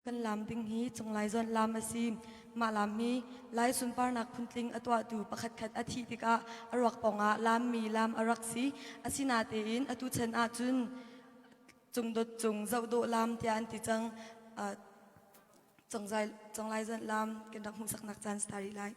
kan lam ding hi chunglai zon lam asim ma lam mi lai sun par nak phunting atwa tu pakhat khat athi tika arwak ponga lam mi lam araksi asina te in atu chen a chun chung dot chung zau do lam tian ti chang chunglai zon lam ken dak mu sak nak chan stari lai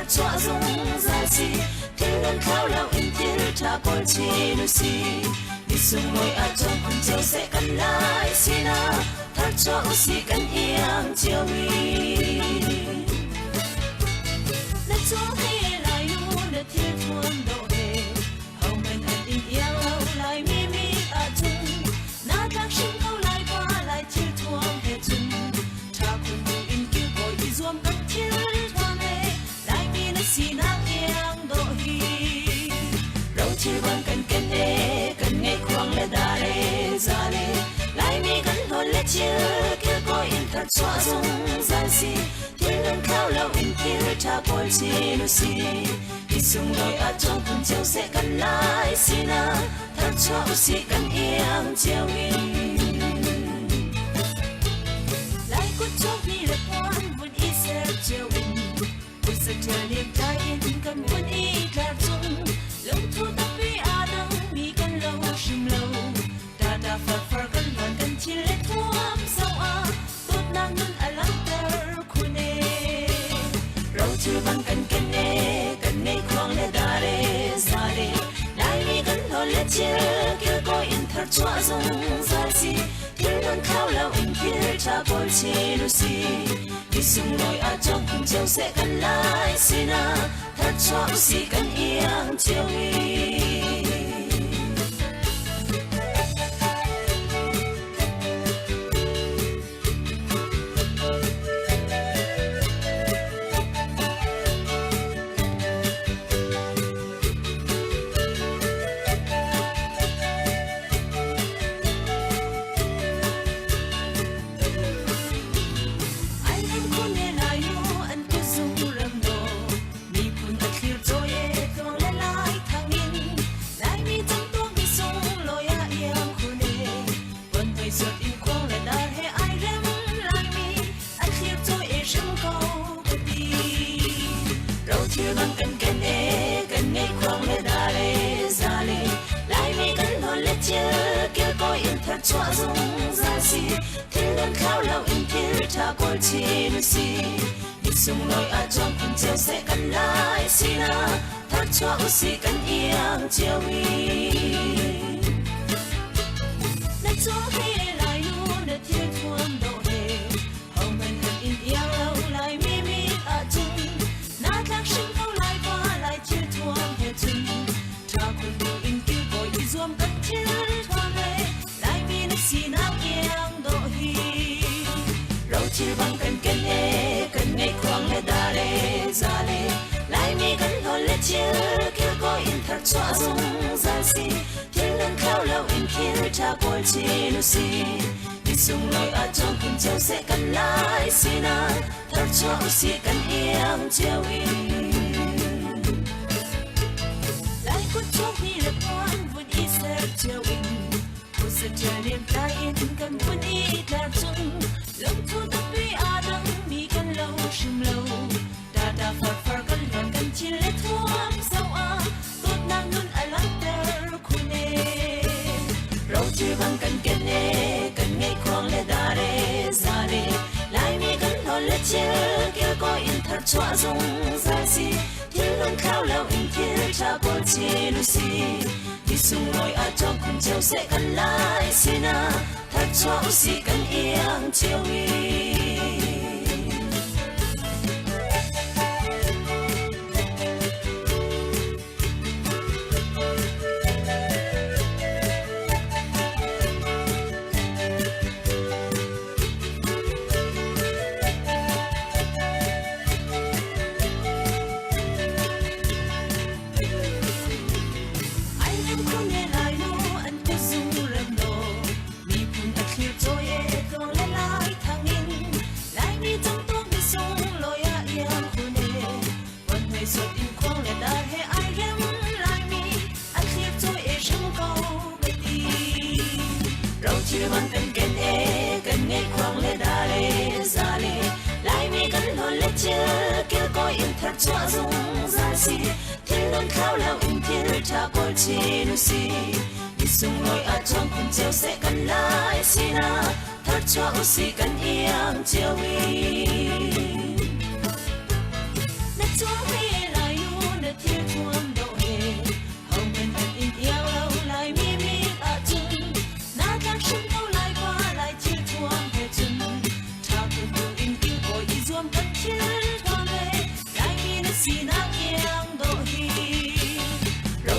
chua dung ra si thiên ngân khao lao in tir cha col chi nu si đi sung ngồi a trong con châu sẽ cắn lại si na thar cho si cắn iang chiều mi na cho hay lại nu na thiên thuần độ hè hầu men anh in iang lâu lại mi mi a chung na thang sinh câu lại qua lại thiên thuần hè chung cha con nu in kêu gọi đi zoom cắn thiên si nang yang do hi rau chi bang kan nghe khoang le da re za le lai mi kan hol le chiu kêu coi in thật xóa dung gian si thiên ngân khao lâu in kia cha col chi nu si đi sung đôi a trong cùng chiều sẽ cắn lại si na thật xóa si cắn yang chiều mi lai cút chốc đi là quan vẫn ý sẽ chiều mi sẽ chờ niềm trái in cần quân y là dung lâu thu tóc vi a đăng mi cần lâu sim lâu ta ta phật cần hoàn cần chi lệ thuam sao a tốt năng nun a lăng tơ khune rau chưa bằng cần nghe khoang le da re sa re lai mi cần thol le chia kêu coi in thật chua dung ra si thiên ngân khao lâu in kia cha col chi nu si đi sung đôi a trong cùng chiều sẽ cắn lại si na thật cho si cắn iang chiều mi chua dung ra si thiên ngân khao lâu in kia cha col chi nu si đi sung đôi a trong cùng chiều sẽ cắn lại si na thật cho si cắn iang chiều mi na cho hay lại nu na thiên thuần độ hè hầu men hận in iang lâu lại mi mi a chung na thang sinh câu lại qua lại thiên thuần hè chung cha con nu in kêu gọi đi zoom cắn thiên si nang yang do hi rau chi bang kan nghe khoang le da re za le lai mi kan hol le chiu kêu coi in thật xóa dung ra si thiên ngân khao lâu in kia cha col chi nu si đi sung đôi a trong cùng chiều sẽ cắn lại si na thật cho si cắn iang chiều mi lai cút chốc đi là quan vẫn ý sẽ chiều mi sẽ chờ niềm trái in cần quân y là dung lâu thu tóc vi a đăng mi cần lâu sim lâu ta ta phật cần hoàn cần chi lệ thuam sao a tốt năng nun a lăng tơ khune chỉ bằng cần kết nè cần ngay khoang lệ đà rê ra rê lại mi cần lo lệ chơi kêu có in thật choa dung ra si thiên luôn khao lâu in thiên cha bol chi lucy đi sung ngồi ở trong cùng chiều sẽ cần lại xin à thật choa si cần yên chiều đi. Bằng cần kết ê cần ngay khoang lệ đà lệ ra lệ lại mi cần lo lệ chơi kêu có in thật choa dung ra si thiên luôn khao lao in thiên cha bol chi lucy đi sung ngồi ở trong cùng chiều sẽ cần lại xin à thật choa si cần yên chiều đi. Nét choa mi lại nu nét thiên thuông độ hề hồng bên thân in yêu lâu lại mi mi ta chung na thang sung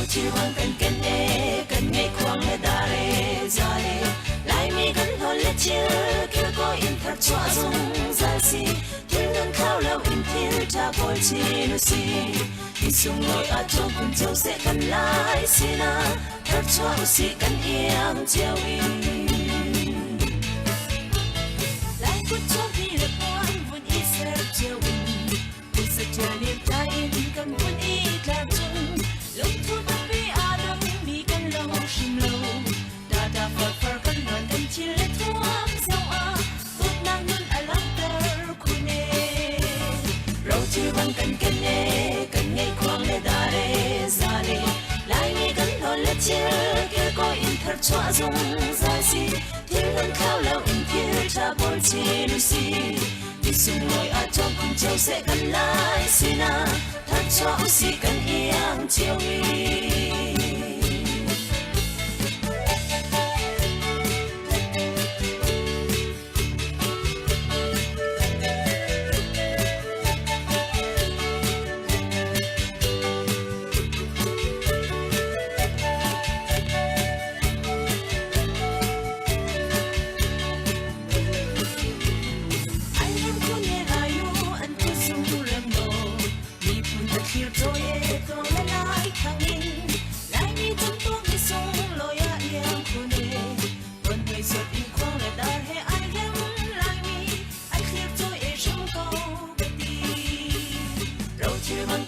chỉ bằng cần kết nè cần ngay khoang lệ đà lệ ra lệ lại mi cần lo lệ chơi kêu có in thật choa dung ra si thiên luôn khao lâu in thiên cha bol chi lucy đi sung ngồi ở trong cùng chiều sẽ cần lại xin à thật choa si cần yên chiều đi. Lại cút cho đi lệ quan vun ít sẽ chiều đi cút sẽ chờ niềm trái in cần vun ít là chung lúc thu chỉ bằng cần kết nè cần ngay khoang lệ đà lệ ra lệ lại mi cần lo lệ chơi kêu có in thật choa dung ra si thiên luôn khao lâu in thiên cha bol chi lucy đi sung ngồi ở trong cùng chiều sẽ cần lại xin à thật choa si cần yên chiều đi. Chỉ bằng